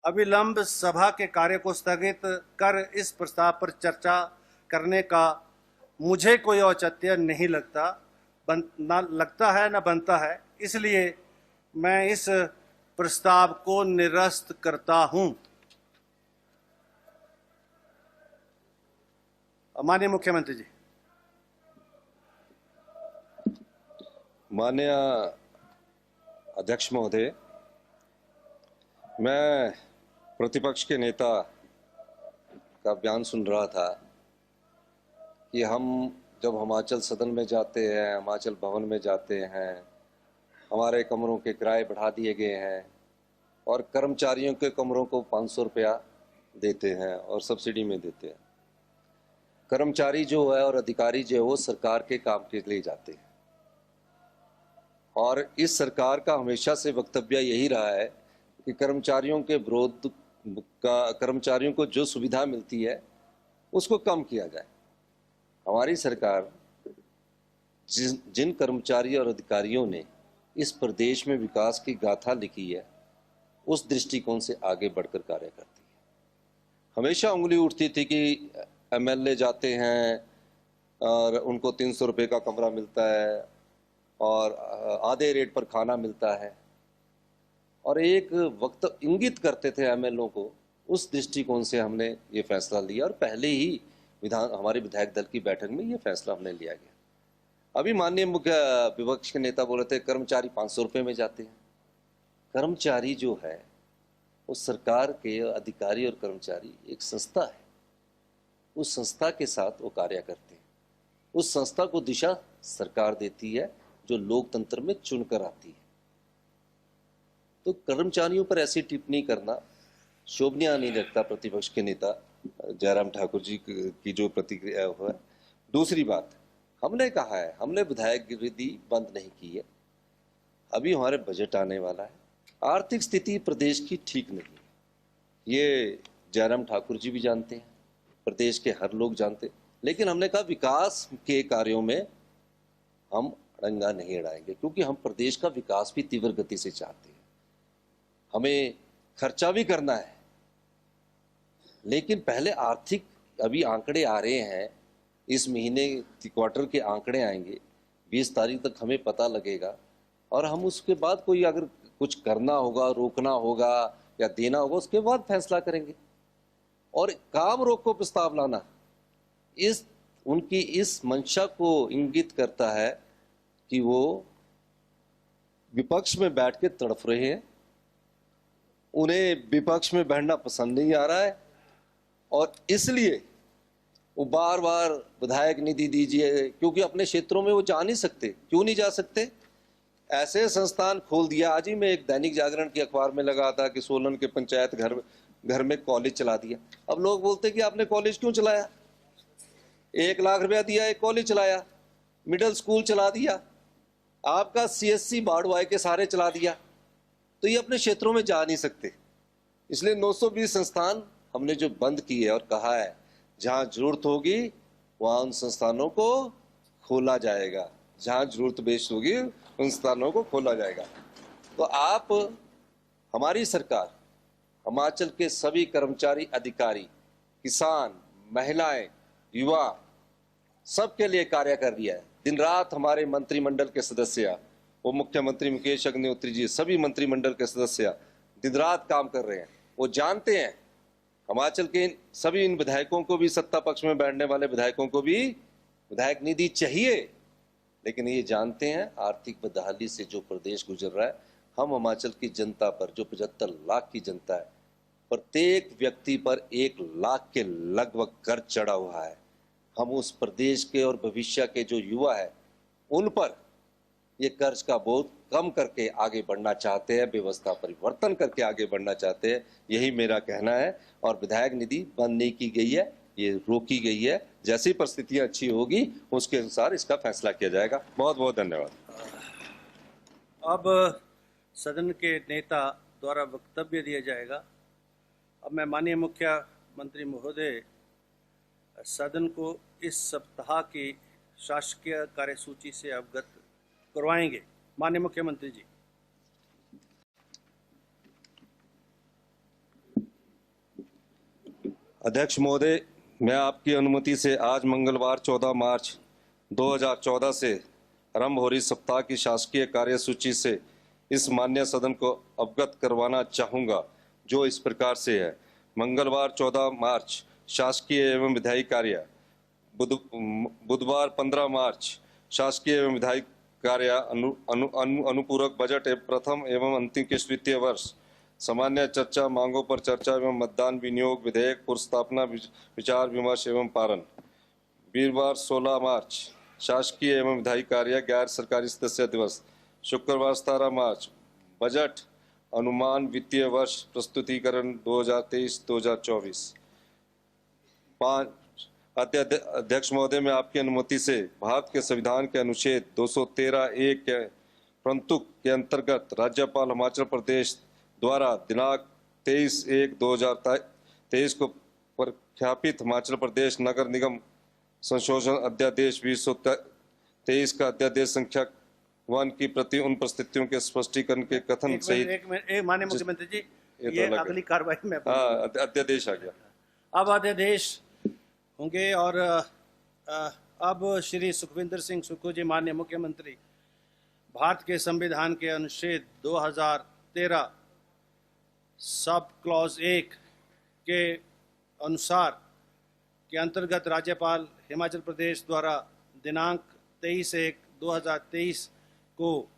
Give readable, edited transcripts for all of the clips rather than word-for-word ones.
अविलंब सभा के कार्य को स्थगित कर इस प्रस्ताव पर चर्चा करने का मुझे कोई औचित्य नहीं लगता, ना लगता है ना बनता है। इसलिए मैं इस प्रस्ताव को निरस्त करता हूं। माननीय मुख्यमंत्री जी। माननीय अध्यक्ष महोदय, मैं प्रतिपक्ष के नेता का बयान सुन रहा था कि हम जब हिमाचल सदन में जाते हैं, हिमाचल भवन में जाते हैं, हमारे कमरों के किराए बढ़ा दिए गए हैं और कर्मचारियों के कमरों को 500 रुपया देते हैं और सब्सिडी में देते हैं। कर्मचारी जो है और अधिकारी जो है वो सरकार के काम के लिए जाते हैं और इस सरकार का हमेशा से वक्तव्य यही रहा है कि कर्मचारियों के विरोध का, कर्मचारियों को जो सुविधा मिलती है उसको कम किया जाए। हमारी सरकार जिन कर्मचारी और अधिकारियों ने इस प्रदेश में विकास की गाथा लिखी है, उस दृष्टिकोण से आगे बढ़कर कार्य करती है। हमेशा उंगली उठती थी कि एमएलए जाते हैं और उनको 300 रुपये का कमरा मिलता है और आधे रेट पर खाना मिलता है, और एक वक्त इंगित करते थे एमएलओ को। उस दृष्टिकोण से हमने ये फैसला लिया और पहले ही हमारे विधायक दल की बैठक में ये फैसला हमने लिया गया। अभी माननीय मुख्य विपक्ष के नेता बोल रहे थे कर्मचारी 500 रुपये में जाते हैं। कर्मचारी जो है वो सरकार के अधिकारी और कर्मचारी एक संस्था है, उस संस्था के साथ वो कार्य करते हैं। उस संस्था को दिशा सरकार देती है जो लोकतंत्र में चुनकर आती है। तो कर्मचारियों पर ऐसी टिप्पणी करना शोभनीय नहीं लगता प्रतिपक्ष के नेता जयराम ठाकुर जी की जो प्रतिक्रिया हुआ है। दूसरी बात, हमने कहा है, हमने विधायक गिरिदी बंद नहीं की है। अभी हमारे बजट आने वाला है, आर्थिक स्थिति प्रदेश की ठीक नहीं है, ये जयराम ठाकुर जी भी जानते हैं, प्रदेश के हर लोग जानते हैं। लेकिन हमने कहा विकास के कार्यों में हम अड़ंगा नहीं अड़ाएंगे, क्योंकि हम प्रदेश का विकास भी तीव्र गति से चाहते हैं। हमें खर्चा भी करना है, लेकिन पहले आर्थिक अभी आंकड़े आ रहे हैं, इस महीने क्वार्टर के आंकड़े आएंगे, 20 तारीख तक हमें पता लगेगा और हम उसके बाद कोई अगर कुछ करना होगा, रोकना होगा या देना होगा, उसके बाद फैसला करेंगे। और काम रोको प्रस्ताव लाना उनकी इस मंशा को इंगित करता है कि वो विपक्ष में बैठ के तड़फ रहे हैं, उन्हें विपक्ष में बैठना पसंद नहीं आ रहा है और इसलिए वो बार बार विधायक निधि दीजिए, क्योंकि अपने क्षेत्रों में वो जा नहीं सकते। क्यों नहीं जा सकते? ऐसे संस्थान खोल दिया। आज ही मैं एक दैनिक जागरण की अखबार में लगा था कि सोलन के पंचायत घर में कॉलेज चला दिया। अब लोग बोलते कि आपने कॉलेज क्यों चलाया? 1 लाख रुपया दिया, एक कॉलेज चलाया, मिडिल स्कूल चला दिया, आपका सीएससी बाड़वाई के सारे चला दिया। तो ये अपने क्षेत्रों में जा नहीं सकते। इसलिए 920 संस्थान हमने जो बंद किए और कहा है जहां जरूरत होगी वहां उन संस्थानों को खोला जाएगा, जहां जरूरत बेश होगी उन स्थानों को खोला जाएगा। तो आप, हमारी सरकार हिमाचल के सभी कर्मचारी, अधिकारी, किसान, महिलाएं, युवा सबके लिए कार्य कर रही है। दिन रात हमारे मंत्रिमंडल के सदस्य, वो मुख्यमंत्री मुकेश अग्निहोत्री जी, सभी मंत्रिमंडल के सदस्य दिन रात काम कर रहे हैं। वो जानते हैं हिमाचल के सभी इन विधायकों को भी, सत्ता पक्ष में बैठने वाले विधायकों को भी विधायक निधि चाहिए, लेकिन ये जानते हैं आर्थिक बदहाली से जो प्रदेश गुजर रहा है, हम हिमाचल की जनता पर, जो 75 लाख की जनता है, प्रत्येक व्यक्ति पर 1 लाख के लगभग कर्ज चढ़ा हुआ है। हम उस प्रदेश के और भविष्य के जो युवा है उन पर ये कर्ज का बोझ कम करके आगे बढ़ना चाहते हैं, व्यवस्था परिवर्तन करके आगे बढ़ना चाहते हैं। यही मेरा कहना है। और विधायक निधि बंद नहीं की गई है, ये रोकी गई है। जैसी परिस्थितियां अच्छी होगी उसके अनुसार इसका फैसला किया जाएगा। बहुत बहुत धन्यवाद। अब सदन के नेता द्वारा वक्तव्य दिया जाएगा। अब मैं माननीय मुख्यमंत्री महोदय सदन को इस सप्ताह की शासकीय कार्यसूची से अवगत करवाएंगे। माननीय मुख्यमंत्री जी। अध्यक्ष महोदय, मैं आपकी अनुमति से आज मंगलवार 14 मार्च 2014 से आरंभ हो रही सप्ताह की शासकीय कार्यसूची से इस माननीय सदन को अवगत करवाना चाहूँगा, जो इस प्रकार से है। मंगलवार 14 मार्च शासकीय एवं विधायी कार्य, बुधवार 15 मार्च शासकीय एवं विधायी कार्य, अनुपूरक बजट एवं प्रथम एवं अंतिम किश्त वित्तीय वर्ष, सामान्य चर्चा, मांगों पर चर्चा एवं मतदान, विनियोग, विधेयक पुरस्थापना, विचार विमर्श एवं पारण। वीरवार 16 मार्च शासकीय एवं विधायी कार्य, गैर सरकारी सदस्य दिवस। शुक्रवार 17 मार्च बजट अनुमान वित्तीय वर्ष प्रस्तुतिकरण 2023-2024। 5 अध्यक्ष महोदय, मैं आपकी अनुमति से भारत के संविधान के अनुच्छेद 213(1) के प्रंतुक के अंतर्गत राज्यपाल हिमाचल प्रदेश द्वारा दिनांक 23/1/2023 को प्रख्यापित हिमाचल प्रदेश नगर निगम संशोधन अध्यादेश 2023 का अध्यादेश संख्या 1 की प्रति उन परिस्थितियों के स्पष्टीकरण के कथन सहित। एक माननीय मुख्यमंत्री जी, ये तो अगली कार्रवाई में अध्यादेश आ गया। अब अध्यादेश होंगे और अब श्री सुखविंदर सिंह सुक्खू जी, माननीय मुख्यमंत्री, भारत के संविधान के अनुच्छेद 2013 सब क्लॉज 1 के अनुसार के अंतर्गत राज्यपाल हिमाचल प्रदेश द्वारा दिनांक 23/1/2023 को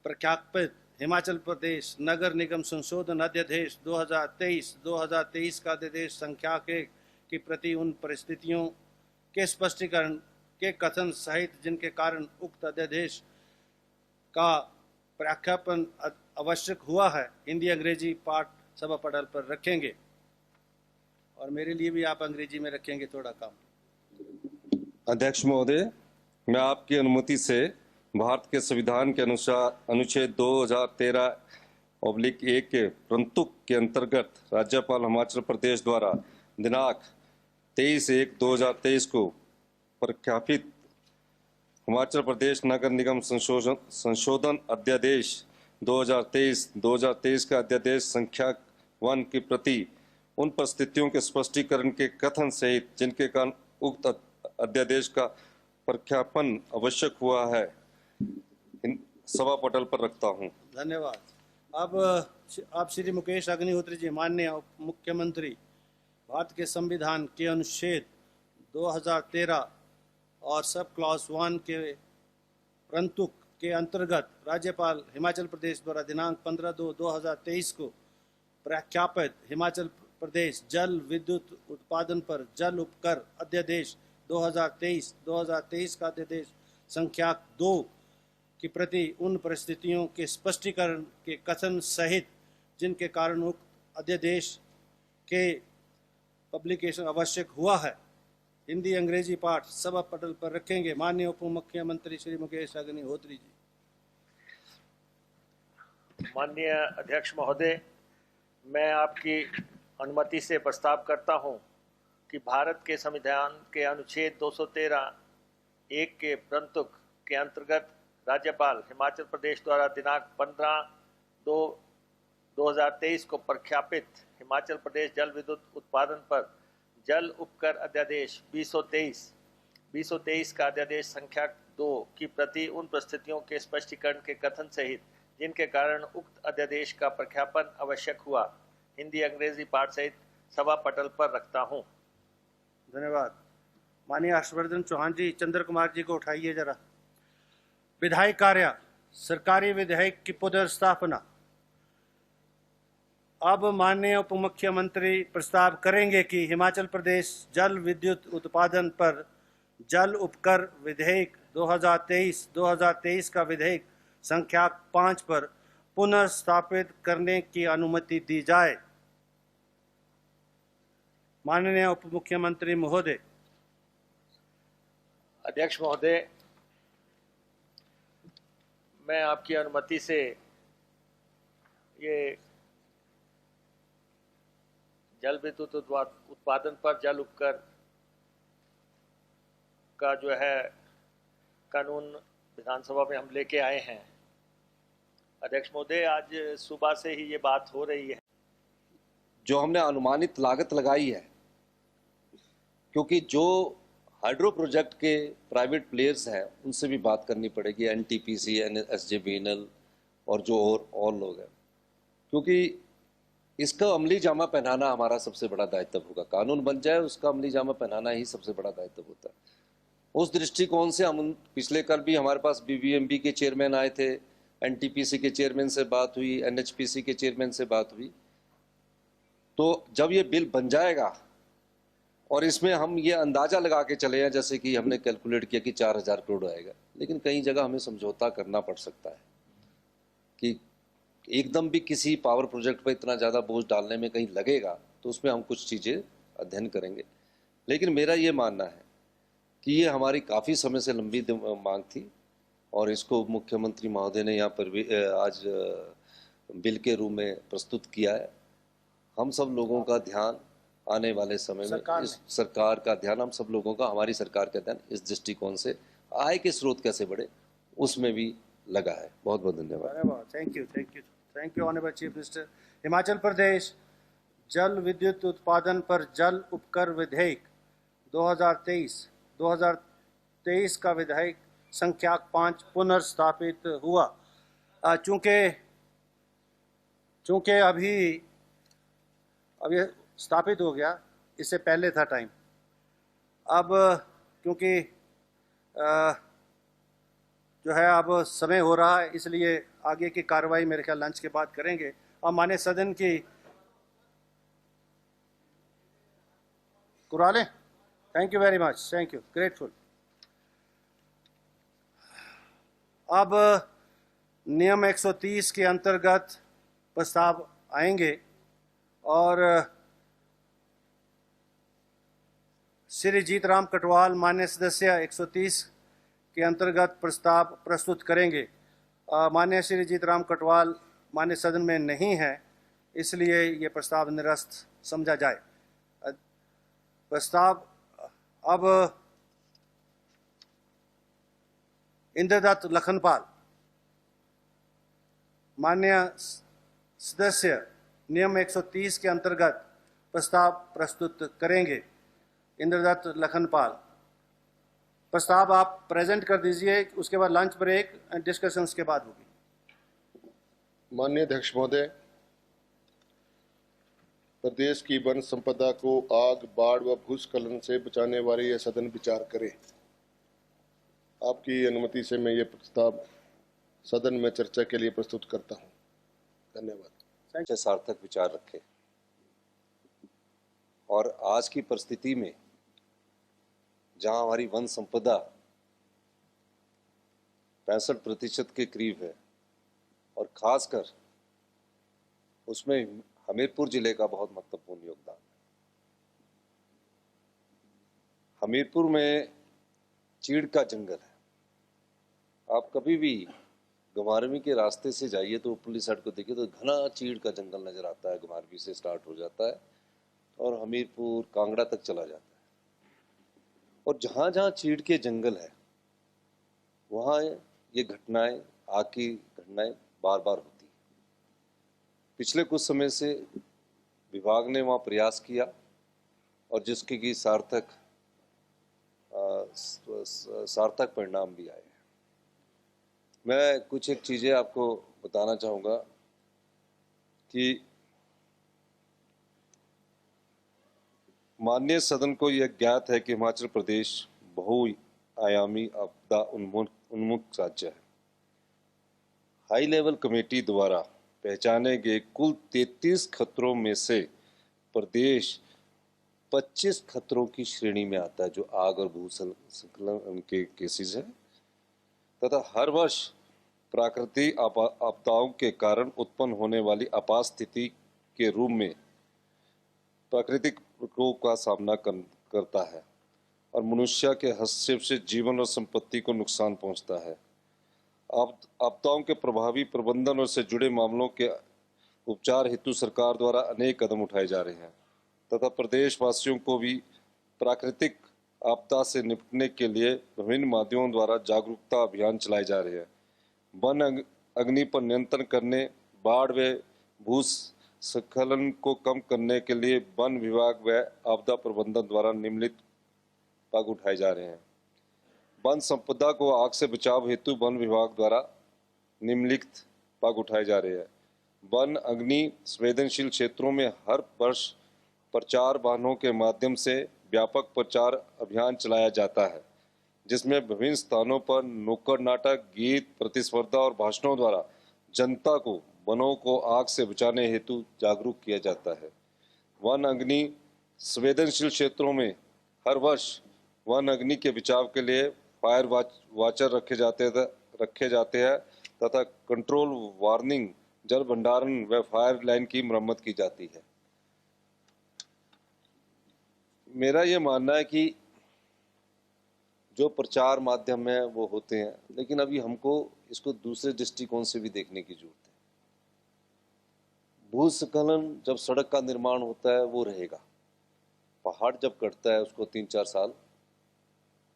प्रख्यापित हिमाचल प्रदेश नगर निगम संशोधन अध्यादेश 2023 का अध्यादेश संख्या की प्रति उन परिस्थितियों के स्पष्टीकरण के कथन सहित जिनके कारण उक्त अध्यादेश का प्रख्यापन आवश्यक हुआ है, हिंदी अंग्रेजी पाठ सभा पटल पर रखेंगे। और मेरे लिए भी आप अंग्रेजी में रखेंगे थोड़ा काम। अध्यक्ष महोदय, मैं आपकी अनुमति से भारत के संविधान के अनुसार अनुच्छेद 2013(1) के प्रंतुक के अंतर्गत राज्यपाल हिमाचल प्रदेश द्वारा दिनांक 23/1/2023 को प्रख्यापित हिमाचल प्रदेश नगर निगम संशोधन अध्यादेश 2023 का अध्यादेश संख्या 1 की प्रति उन परिस्थितियों के स्पष्टीकरण के कथन सहित जिनके कारण उक्त अध्यादेश का प्रख्यापन आवश्यक हुआ है, सभा पटल पर रखता हूं। धन्यवाद। अब आप श्री मुकेश अग्निहोत्री जी, माननीय मुख्यमंत्री, भारत के संविधान के अनुच्छेद 2013 और सब क्लॉज 1 के प्रंतुक के अंतर्गत राज्यपाल हिमाचल प्रदेश द्वारा दिनांक 15/2/2023 को प्रख्यापित हिमाचल प्रदेश जल विद्युत उत्पादन पर जल उपकर अध्यादेश 2023 का अध्यादेश संख्या 2 की प्रति उन परिस्थितियों के स्पष्टीकरण के कथन सहित जिनके कारण उक्त अध्यादेश के पब्लिकेशन आवश्यक हुआ है, हिंदी अंग्रेजी पाठ सभा पटल पर रखेंगे। माननीय उप मुख्यमंत्री श्री मुकेश अग्निहोत्री जी। माननीय अध्यक्ष महोदय, मैं आपकी अनुमति से प्रस्ताव करता हूं कि भारत के संविधान के अनुच्छेद 213(1) के प्रंतुक के अंतर्गत राज्यपाल हिमाचल प्रदेश द्वारा दिनांक 15/2/2023 को प्रख्यापित हिमाचल प्रदेश जल विद्युत उत्पादन पर जल उपकर अध्यादेश 2023 का अध्यादेश संख्या 2 की प्रति उन परिस्थितियों के स्पष्टीकरण के कथन सहित जिनके कारण उक्त अध्यादेश का प्रख्यापन आवश्यक हुआ, हिंदी अंग्रेजी पाठ सहित सभा पटल पर रखता हूं। धन्यवाद। माननीय हर्षवर्धन चौहान जी, चंद्र कुमार जी को उठाइए जरा। विधायी कार्य, सरकारी विधेयक की पुनर्स्थापना। अब माननीय उप मुख्यमंत्री प्रस्ताव करेंगे कि हिमाचल प्रदेश जल विद्युत उत्पादन पर जल उपकर विधेयक 2023 का विधेयक संख्या 5 पर पुनर्स्थापित करने की अनुमति दी जाए। माननीय उप मुख्यमंत्री महोदय। अध्यक्ष महोदय, मैं आपकी अनुमति से ये जल विद्युत उत्पादन पर जल उपकर का जो है कानून विधानसभा में हम लेके आए हैं। अध्यक्ष महोदय, आज सुबह से ही ये बात हो रही है। जो हमने अनुमानित लागत लगाई है क्योंकि जो हाइड्रो प्रोजेक्ट के प्राइवेट प्लेयर्स हैं उनसे भी बात करनी पड़ेगी, एनटीपीसी, एसजेवीएनएल और जो और लोग हैं, क्योंकि इसका अमली जामा पहनाना हमारा सबसे बड़ा दायित्व होगा। कानून बन जाए उसका अमली जामा पहनाना ही सबसे बड़ा दायित्व होता है। उस दृष्टिकोण से हम पिछले कल भी हमारे पास बीबीएमबी के चेयरमैन आए थे, एनटीपीसी के चेयरमैन से बात हुई, एनएचपीसी के चेयरमैन से बात हुई। तो जब ये बिल बन जाएगा और इसमें हम ये अंदाजा लगा के चले हैं, जैसे कि हमने कैलकुलेट किया कि 4000 करोड़ आएगा, लेकिन कई जगह हमें समझौता करना पड़ सकता है कि एकदम भी किसी पावर प्रोजेक्ट पर इतना ज़्यादा बोझ डालने में कहीं लगेगा, तो उसमें हम कुछ चीज़ें अध्ययन करेंगे। लेकिन मेरा ये मानना है कि ये हमारी काफ़ी समय से लंबी मांग थी और इसको मुख्यमंत्री महोदय ने यहाँ पर भी आज बिल के रूप में प्रस्तुत किया है। हम सब लोगों का ध्यान आने वाले समय में, इस सरकार का ध्यान, हम सब लोगों का, हमारी सरकार का ध्यान इस दृष्टिकोण से आय के स्रोत कैसे बढ़े उसमें भी लगा है। बहुत बहुत धन्यवाद। Thank you honourable chief minister. Himachal Pradesh जल विद्युत उत्पादन पर जल उपकर विधेयक 2023 का विधेयक संख्या 5 पुनर्स्थापित हुआ। चूंकि अभी स्थापित हो गया, इससे पहले था टाइम। अब क्योंकि जो है अब समय हो रहा है, इसलिए आगे की कार्रवाई मेरे ख्याल लंच के बाद करेंगे। अब माने सदन की कुरा लें। Thank you very much, thank you, grateful. अब नियम 130 के अंतर्गत प्रस्ताव आएंगे और श्री जीतराम कटवाल माननीय सदस्य 130 के अंतर्गत प्रस्ताव प्रस्तुत करेंगे। माननीय श्री जीतराम कटवाल माननीय सदन में नहीं है, इसलिए ये प्रस्ताव निरस्त समझा जाए। प्रस्ताव अब इंद्रदत्त लखनपाल माननीय सदस्य नियम 130 के अंतर्गत प्रस्ताव प्रस्तुत करेंगे। इंद्रदत्त लखनपाल, प्रस्ताव आप प्रेजेंट कर दीजिए, उसके बाद लंच ब्रेक एंड डिस्कशंस के बाद होगी। माननीय अध्यक्ष महोदय, प्रदेश की वन संपदा को आग, बाढ़ व भूस्खलन से बचाने वाले यह सदन विचार करे। आपकी अनुमति से मैं ये प्रस्ताव सदन में चर्चा के लिए प्रस्तुत करता हूँ। धन्यवाद। सार्थक विचार रखे और आज की परिस्थिति में जहां हमारी वन संपदा 65% के करीब है और खासकर उसमें हमीरपुर जिले का बहुत महत्वपूर्ण योगदान है। हमीरपुर में चीड़ का जंगल है। आप कभी भी गमारवी के रास्ते से जाइए तो ऊपरली साइड को देखिए तो घना चीड़ का जंगल नजर आता है। गमारवी से स्टार्ट हो जाता है और हमीरपुर कांगड़ा तक चला जाता है। और जहाँ जहाँ चीड़ के जंगल है वहाँ ये घटनाएं, आग की घटनाएं बार बार होती हैं। पिछले कुछ समय से विभाग ने वहाँ प्रयास किया और जिसके की सार्थक परिणाम भी आए हैं। मैं कुछ एक चीज़ें आपको बताना चाहूँगा कि माननीय सदन को यह ज्ञात है कि हिमाचल प्रदेश बहुआयामी आपदा उन्मुख राज्य है। हाई लेवल कमेटी द्वारा पहचाने गए कुल 33 खतरों में से प्रदेश 25 खतरों की श्रेणी में आता है, जो आग और भूस्खलन के केसेस है तथा हर वर्ष प्राकृतिक आपदाओं के कारण उत्पन्न होने वाली आपात स्थिति के रूप में प्राकृतिक प्रकोप का सामना करता है और मनुष्य के हस्तक्षेप से जीवन और संपत्ति को नुकसान पहुंचता है। आपदाओं के प्रभावी प्रबंधन और से जुड़े मामलों के उपचार हेतु सरकार द्वारा अनेक कदम उठाए जा रहे हैं तथा प्रदेशवासियों को भी प्राकृतिक आपदा से निपटने के लिए विभिन्न माध्यमों द्वारा जागरूकता अभियान चलाए जा रहे हैं। वन अग्नि पर नियंत्रण करने, बाढ़ व भूस्खलन को कम करने के लिए वन विभाग व आपदा प्रबंधन द्वारा निम्नलिखित पाग उठाए जा रहे हैं। वन संपदा को आग से बचाव हेतु वन विभाग द्वारा निम्नलिखित पाग उठाए जा रहे हैं। वन अग्नि संवेदनशील क्षेत्रों में हर वर्ष प्रचार वाहनों के माध्यम से व्यापक प्रचार अभियान चलाया जाता है, जिसमें विभिन्न स्थानों पर नुक्कड़ नाटक, गीत, प्रतिस्पर्धा और भाषणों द्वारा जनता को वनों को आग से बचाने हेतु जागरूक किया जाता है। वन अग्नि संवेदनशील क्षेत्रों में हर वर्ष वन अग्नि के बचाव के लिए फायर वाचर रखे जाते हैं तथा कंट्रोल, वार्निंग, जल भंडारण व फायर लाइन की मरम्मत की जाती है। मेरा ये मानना है कि जो प्रचार माध्यम है वो होते हैं, लेकिन अभी हमको इसको दूसरे दृष्टिकोण से भी देखने की जरूरत है। भूस्खलन जब सड़क का निर्माण होता है वो रहेगा, पहाड़ जब कटता है उसको 3-4 साल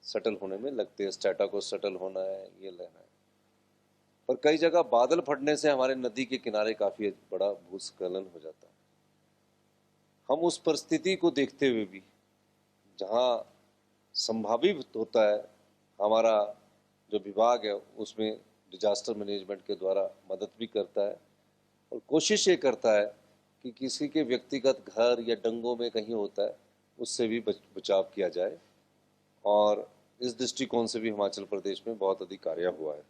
सेटल होने में लगते हैं, स्टेटा को सेटल होना है, ये लेना है। पर कई जगह बादल फटने से हमारे नदी के किनारे काफी बड़ा भूस्खलन हो जाता है। हम उस परिस्थिति को देखते हुए भी जहाँ संभावित होता है, हमारा जो विभाग है उसमें डिजास्टर मैनेजमेंट के द्वारा मदद भी करता है और कोशिश ये करता है कि किसी के व्यक्तिगत घर या डंगों में कहीं होता है उससे भी बचाव किया जाए। और इस दृष्टिकोण से भी हिमाचल प्रदेश में बहुत अधिक कार्य हुआ है।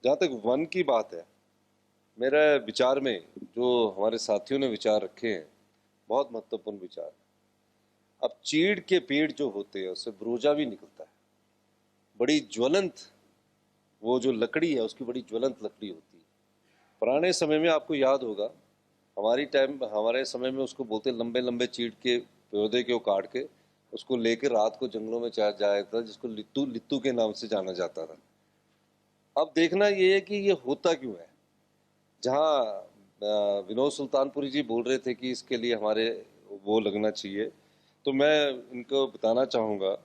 जहाँ तक वन की बात है, मेरे विचार में जो हमारे साथियों ने विचार रखे हैं बहुत महत्वपूर्ण विचार। अब चीड़ के पेड़ जो होते हैं उससे ब्रोजा भी निकलता है, बड़ी ज्वलंत, वो जो लकड़ी है उसकी बड़ी ज्वलंत लकड़ी होती है। पुराने समय में आपको याद होगा, हमारे समय में उसको बोलते लंबे लंबे चीड़ के पौधे को काट के उसको लेकर रात को जंगलों में जाया था, जिसको लित्तू के नाम से जाना जाता था। अब देखना ये है कि ये होता क्यों है। जहाँ विनोद सुल्तानपुरी जी बोल रहे थे कि इसके लिए हमारे वो लगना चाहिए, तो मैं इनको बताना चाहूँगा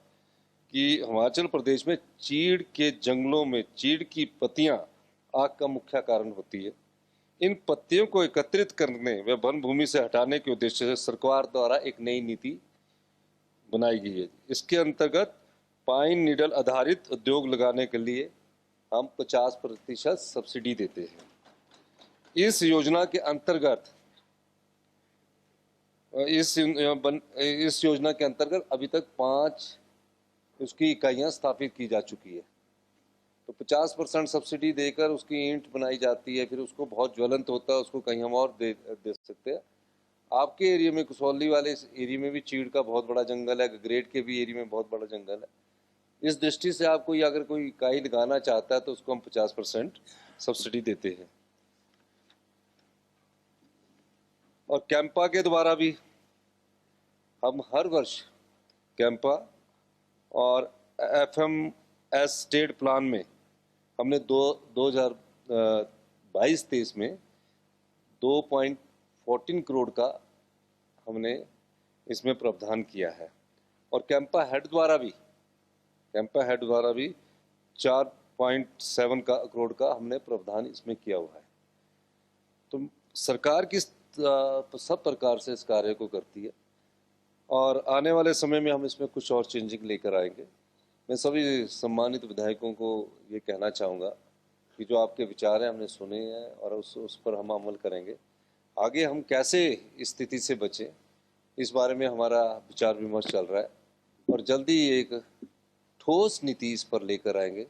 कि हिमाचल प्रदेश में चीड़ के जंगलों में चीड़ की पत्तियां आग का मुख्य कारण होती है। इन पत्तियों को एकत्रित करने व वन भूमि से हटाने के उद्देश्य से सरकार द्वारा एक नई नीति बनाई गई है। इसके अंतर्गत पाइन नीडल आधारित उद्योग लगाने के लिए हम 50% सब्सिडी देते हैं। इस योजना के अंतर्गत अभी तक 5 उसकी इकाइयां स्थापित की जा चुकी है। तो 50% सब्सिडी देकर उसकी ईंट बनाई जाती है, फिर उसको बहुत ज्वलंत होता है, उसको कहीं हम और दे सकते हैं। आपके एरिया में, कसौली वाले एरिया में भी चीड़ का बहुत बड़ा जंगल है, ग्रेड के भी एरिया में बहुत बड़ा जंगल है। इस दृष्टि से आप अगर कोई इकाई लगाना चाहता है तो उसको हम 50% सब्सिडी देते हैं। और कैंपा के द्वारा भी हम हर वर्ष कैंपा और FMS स्टेट प्लान में हमने 2022-23 में 2.14 करोड़ का हमने इसमें प्रावधान किया है। और कैंपा हेड द्वारा भी 4.7 करोड़ का हमने प्रावधान इसमें किया हुआ है। तो सरकार किस सब प्रकार से इस कार्य को करती है और आने वाले समय में हम इसमें कुछ और चेंजिंग लेकर आएंगे। मैं सभी सम्मानित विधायकों को ये कहना चाहूँगा कि जो आपके विचार हैं हमने सुने हैं और उस पर हम अमल करेंगे। आगे हम कैसे इस स्थिति से बचें, इस बारे में हमारा विचार विमर्श चल रहा है और जल्दी एक ठोस नीति इस पर लेकर आएंगे।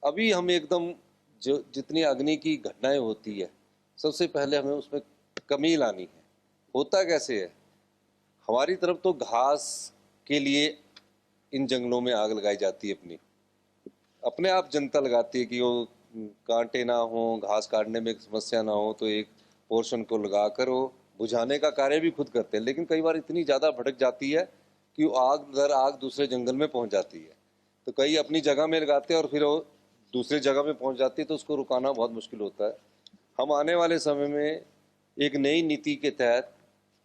अभी हम एकदम जो जितनी अग्नि की घटनाएं होती है, सबसे पहले हमें उसमें कमी लानी है। होता कैसे है, हमारी तरफ तो घास के लिए इन जंगलों में आग लगाई जाती है, अपने आप जनता लगाती है कि वो कांटे ना हो, घास काटने में समस्या ना हो, तो एक पोर्शन को लगाकर वो बुझाने का कार्य भी खुद करते हैं। लेकिन कई बार इतनी ज़्यादा भड़क जाती है कि आग दूसरे जंगल में पहुंच जाती है, तो कई अपनी जगह में लगाते हैं और फिर वो दूसरी जगह में पहुंच जाती है, तो उसको रुकाना बहुत मुश्किल होता है। हम आने वाले समय में एक नई नीति के तहत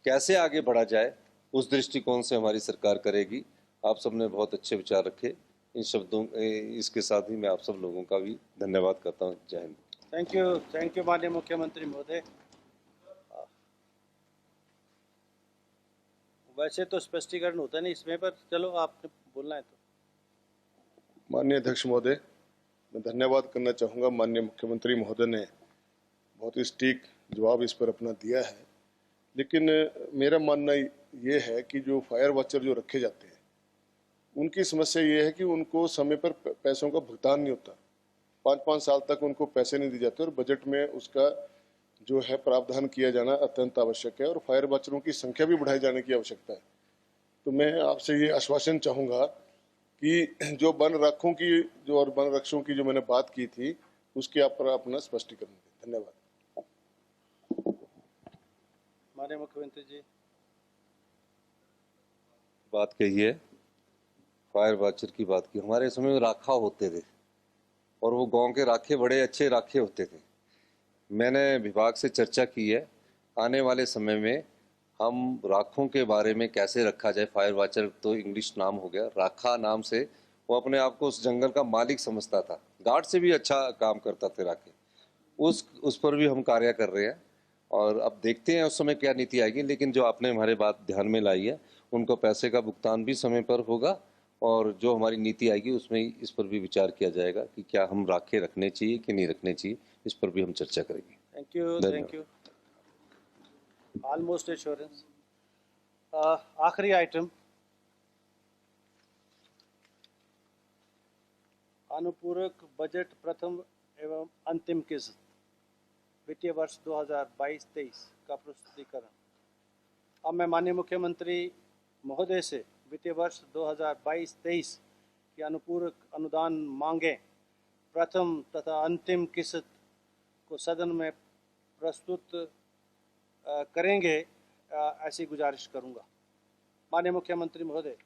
कैसे आगे बढ़ा जाए, उस दृष्टिकोण से हमारी सरकार करेगी। आप सबने बहुत अच्छे विचार रखे। इन शब्दों इसके साथ ही मैं आप सब लोगों का भी धन्यवाद करता हूँ। जय हिंद। थैंक यू माननीय मुख्यमंत्री महोदय। वैसे तो स्पष्टीकरण होता नहीं इसमें, पर चलो आपने बोलना है तो। माननीय अध्यक्ष महोदय, मैं धन्यवाद करना चाहूँगा। माननीय मुख्यमंत्री महोदय ने बहुत ही सटीक जवाब इस पर अपना दिया है, लेकिन मेरा मानना ये है कि जो फायर वॉचर जो रखे जाते हैं उनकी समस्या ये है कि उनको समय पर पैसों का भुगतान नहीं होता। 5-5 साल तक उनको पैसे नहीं दिए जाते और बजट में उसका जो है प्रावधान किया जाना अत्यंत आवश्यक है और फायर वॉचरों की संख्या भी बढ़ाई जाने की आवश्यकता है। तो मैं आपसे ये आश्वासन चाहूँगा कि जो वन रक्षकों की जो और वन रक्षकों की जो मैंने बात की थी उसके आप पर अपना स्पष्टीकरण दें। धन्यवाद। माननीय मुख्यमंत्री जी। बात कही है, फायर वॉचर की बात की। हमारे समय में राखा होते थे और वो गांव के राखे बड़े अच्छे राखे होते थे। मैंने विभाग से चर्चा की है, आने वाले समय में हम राखों के बारे में कैसे रखा जाए। फायर वॉचर तो इंग्लिश नाम हो गया, राखा नाम से वो अपने आप को उस जंगल का मालिक समझता था। गार्ड से भी अच्छा काम करता थे राखे। उस पर भी हम कार्य कर रहे हैं और अब देखते हैं उस समय क्या नीति आएगी। लेकिन जो आपने हमारे बात ध्यान में लाई है, उनको पैसे का भुगतान भी समय पर होगा और जो हमारी नीति आएगी उसमें इस पर भी विचार किया जाएगा कि क्या हम राखे रखने चाहिए कि नहीं रखने चाहिए। इस पर भी हम चर्चा करेंगे। Thank you, thank you. Almost assurance. आखिरी आइटम, अनुपूरक बजट प्रथम एवं अंतिम किस्त वित्तीय वर्ष 2022-23 का प्रस्तुतिकरण। अब मैं माननीय मुख्यमंत्री महोदय से वित्तीय वर्ष 2022-23 की अनुपूरक अनुदान मांगे प्रथम तथा अंतिम किस्त को सदन में प्रस्तुत करेंगे, ऐसी गुजारिश करूंगा। माननीय मुख्यमंत्री महोदय।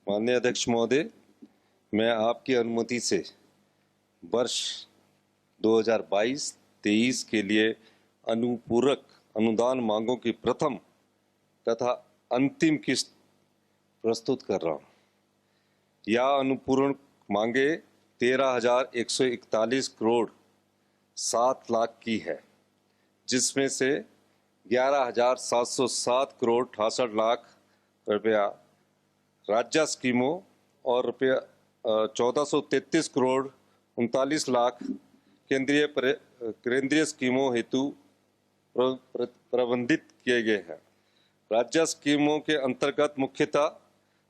माननीय अध्यक्ष महोदय, मैं आपकी अनुमति से वर्ष 2022-23 के लिए अनुपूरक अनुदान मांगों की प्रथम तथा अंतिम किस्त प्रस्तुत कर रहा हूँ। यह अनुपूरक मांगे 13,141 करोड़ 7 लाख की है, जिसमें से 11,707 करोड़ 68 लाख रुपया राज्य स्कीमों और रुपया 1433 करोड़ 39 लाख केंद्रीय स्कीमों हेतु प्रबंधित किए गए हैं। राज्य स्कीमों के अंतर्गत मुख्यतः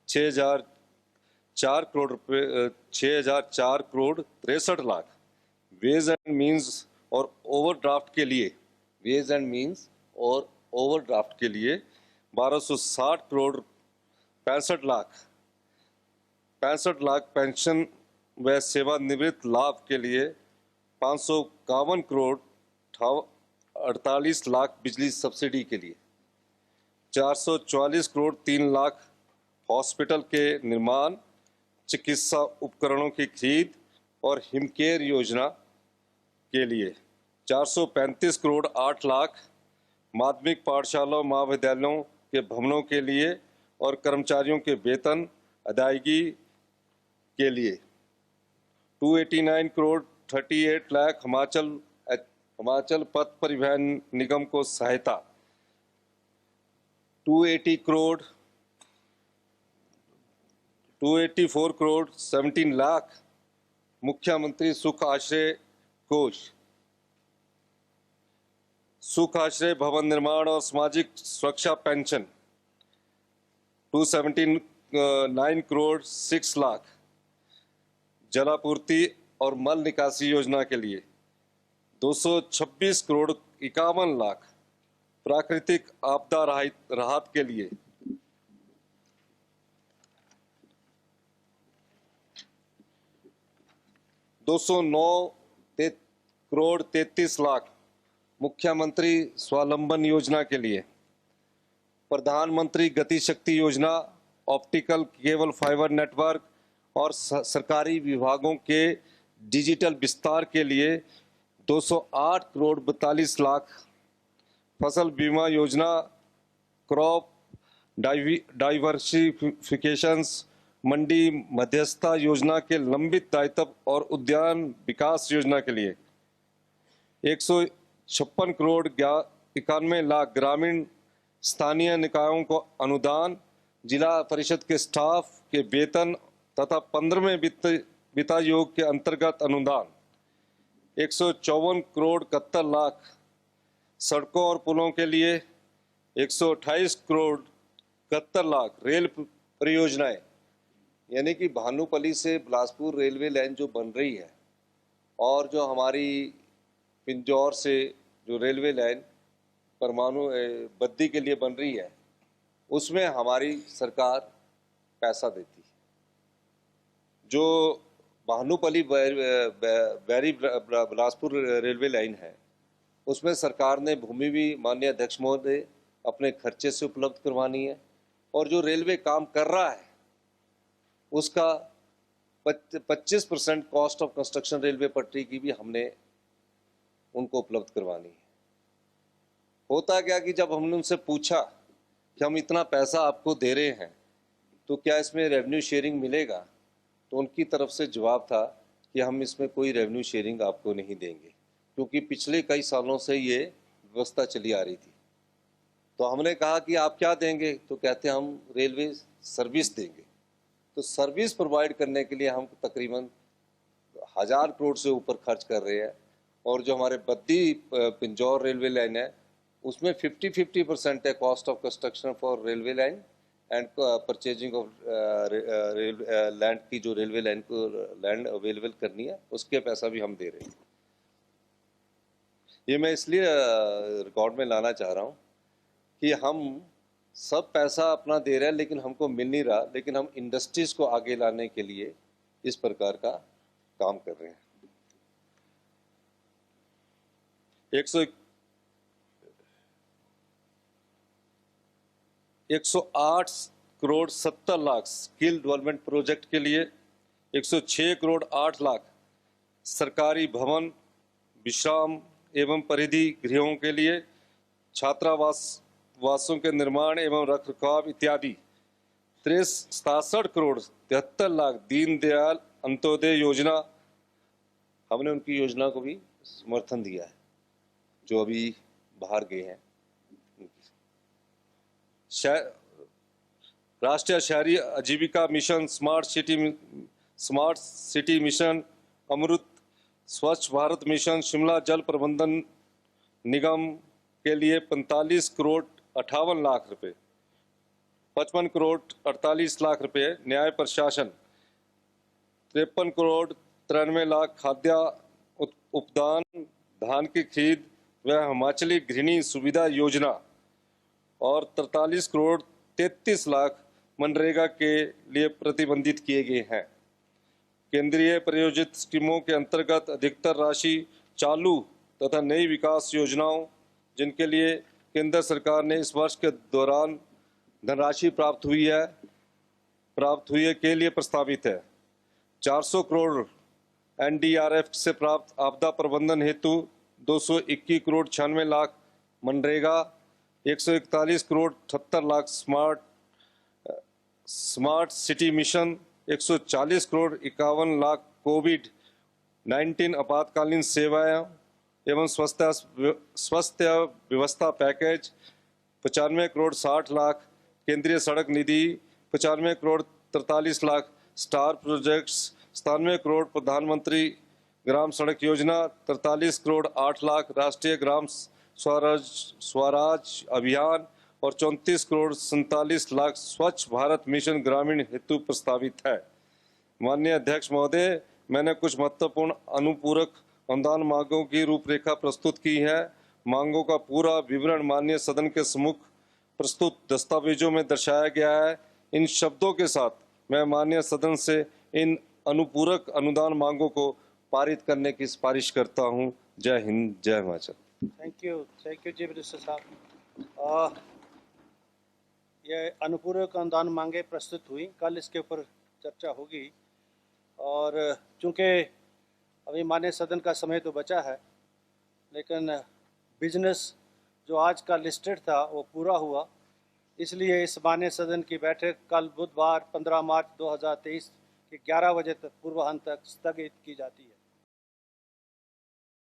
6,004 करोड़ रुपये 6,004 crore 63 lakh ways and means और ओवरड्राफ्ट के लिए 1260 करोड़ 65 लाख पेंशन व सेवानिवृत्त लाभ के लिए 551 करोड़ 48 लाख बिजली सब्सिडी के लिए 444 करोड़ 3 लाख हॉस्पिटल के निर्माण, चिकित्सा उपकरणों की खरीद और हिमकेयर योजना के लिए 435 करोड़ 8 लाख माध्यमिक पाठशालाओं महाविद्यालयों के भवनों के लिए और कर्मचारियों के वेतन अदायगी के लिए 289 करोड़ 38 लाख हिमाचल पथ परिवहन निगम को सहायता, 284 करोड़ 17 लाख मुख्यमंत्री सुख आश्रय कोष, सुख आश्रय भवन निर्माण और सामाजिक सुरक्षा पेंशन 279 करोड़ 6 लाख, जलापूर्ति और मल निकासी योजना के लिए 226 करोड़ 51 लाख, प्राकृतिक आपदा राहत के लिए 209 करोड़ 33 लाख, मुख्यमंत्री स्वावलंबन योजना के लिए, प्रधानमंत्री गति शक्ति योजना, ऑप्टिकल केबल फाइबर नेटवर्क और सरकारी विभागों के डिजिटल विस्तार के लिए 208 करोड़ 42 लाख, फसल बीमा योजना, क्रॉप डाइवर्सिफिकेशंस, मंडी मध्यस्थता योजना के लंबित दायित्व और उद्यान विकास योजना के लिए 156 करोड़ 91 लाख, ग्रामीण स्थानीय निकायों को अनुदान, जिला परिषद के स्टाफ के वेतन तथा 15वें वित्त आयोग के अंतर्गत अनुदान 154 करोड़ 71 लाख, सड़कों और पुलों के लिए 128 करोड़ 71 लाख, रेल परियोजनाएं यानी कि भानुपल्ली से बिलासपुर रेलवे लाइन जो बन रही है और जो हमारी पिंजौर से जो रेलवे लाइन परमाणु बद्दी के लिए बन रही है, उसमें हमारी सरकार पैसा देती है। जो भानुपल्ली बैरी बिलासपुर रेलवे लाइन है, उसमें सरकार ने भूमि भी माननीय अध्यक्ष महोदय अपने खर्चे से उपलब्ध करवानी है और जो रेलवे काम कर रहा है उसका 25% कॉस्ट ऑफ कंस्ट्रक्शन रेलवे पटरी की भी हमने उनको उपलब्ध करवानी है। होता क्या कि जब हमने उनसे पूछा कि हम इतना पैसा आपको दे रहे हैं तो क्या इसमें रेवेन्यू शेयरिंग मिलेगा, तो उनकी तरफ से जवाब था कि हम इसमें कोई रेवेन्यू शेयरिंग आपको नहीं देंगे, क्योंकि पिछले कई सालों से ये व्यवस्था चली आ रही थी। तो हमने कहा कि आप क्या देंगे, तो कहते हम रेलवे सर्विस देंगे। तो सर्विस प्रोवाइड करने के लिए हम तकरीबन 1000 करोड़ से ऊपर खर्च कर रहे हैं और जो हमारे बद्दी पिंजौर रेलवे लाइन है उसमें 50-50% है cost of construction for railway line and purchasing of land की, जो रेलवे लाइन को लैंड अवेलेबल करनी है उसके पैसा भी हम दे रहे हैं। ये मैं इसलिए रिकॉर्ड में लाना चाह रहा हूँ कि हम सब पैसा अपना दे रहे हैं लेकिन हमको मिल नहीं रहा, लेकिन हम इंडस्ट्रीज को आगे लाने के लिए इस प्रकार का काम कर रहे हैं। 108 crore 70 lakh skill development project के लिए, 106 करोड़ 8 लाख सरकारी भवन, विश्राम एवं परिधि गृहों के लिए, छात्रावासों के निर्माण एवं रखरखाव इत्यादि। 67 करोड़ 73 लाख दीनदयाल अंत्योदय योजना, हमने उनकी योजना को भी समर्थन दिया है जो अभी बाहर गए हैं। राष्ट्रीय शहरी आजीविका मिशन, स्मार्ट सिटी मिशन, अमृत, स्वच्छ भारत मिशन, शिमला जल प्रबंधन निगम के लिए 45 करोड़ 58 लाख रुपए, 55 करोड़ 48 लाख रुपए, न्याय प्रशासन 53 करोड़ 93 लाख, खाद्य उपदान, धान की खरीद व हिमाचली गृहिणी सुविधा योजना और 43 करोड़ 33 लाख मनरेगा के लिए प्रतिबंधित किए गए हैं। केंद्रीय प्रायोजित स्कीमों के अंतर्गत अधिकतर राशि चालू तथा नई विकास योजनाओं जिनके लिए केंद्र सरकार ने इस वर्ष के दौरान धनराशि प्राप्त हुई है के लिए प्रस्तावित है। 400 करोड़ एनडीआरएफ से प्राप्त आपदा प्रबंधन हेतु, 221 crore 96 lakh MNREGA, 141 crore 78 lakh smart city mission, 140 crore 51 lakh कोविड-19 आपातकालीन सेवाएं एवं स्वास्थ्य व्यवस्था पैकेज, 95 करोड़ 60 लाख केंद्रीय सड़क निधि, 95 करोड़ 43 लाख स्टार प्रोजेक्ट्स, 97 करोड़ प्रधानमंत्री ग्राम सड़क योजना, 43 करोड़ 8 लाख राष्ट्रीय ग्राम स्वराज अभियान और 34 करोड़ 47 लाख स्वच्छ भारत मिशन ग्रामीण हेतु प्रस्तावित है। माननीय अध्यक्ष महोदय, मैंने कुछ महत्वपूर्ण अनुपूरक अनुदान मांगों की रूपरेखा प्रस्तुत की है। मांगों का पूरा विवरण माननीय सदन के सम्मुख प्रस्तुत दस्तावेजों में दर्शाया गया है। इन शब्दों के साथ मैं माननीय सदन से इन अनुपूरक अनुदान मांगों को पारित करने की सिफारिश करता हूं। जय हिंद, जय Himachal. Thank you chief minister साहब। ये अनुपूरक अनुदान मांगे प्रस्तुत हुई, कल इसके ऊपर चर्चा होगी और चूँकि अभी माननीय सदन का समय तो बचा है, लेकिन बिजनेस जो आज का लिस्टेड था वो पूरा हुआ, इसलिए इस माननीय सदन की बैठक कल बुधवार 15 मार्च 2023 के 11 बजे तक पूर्वाह्न तक स्थगित की जाती है।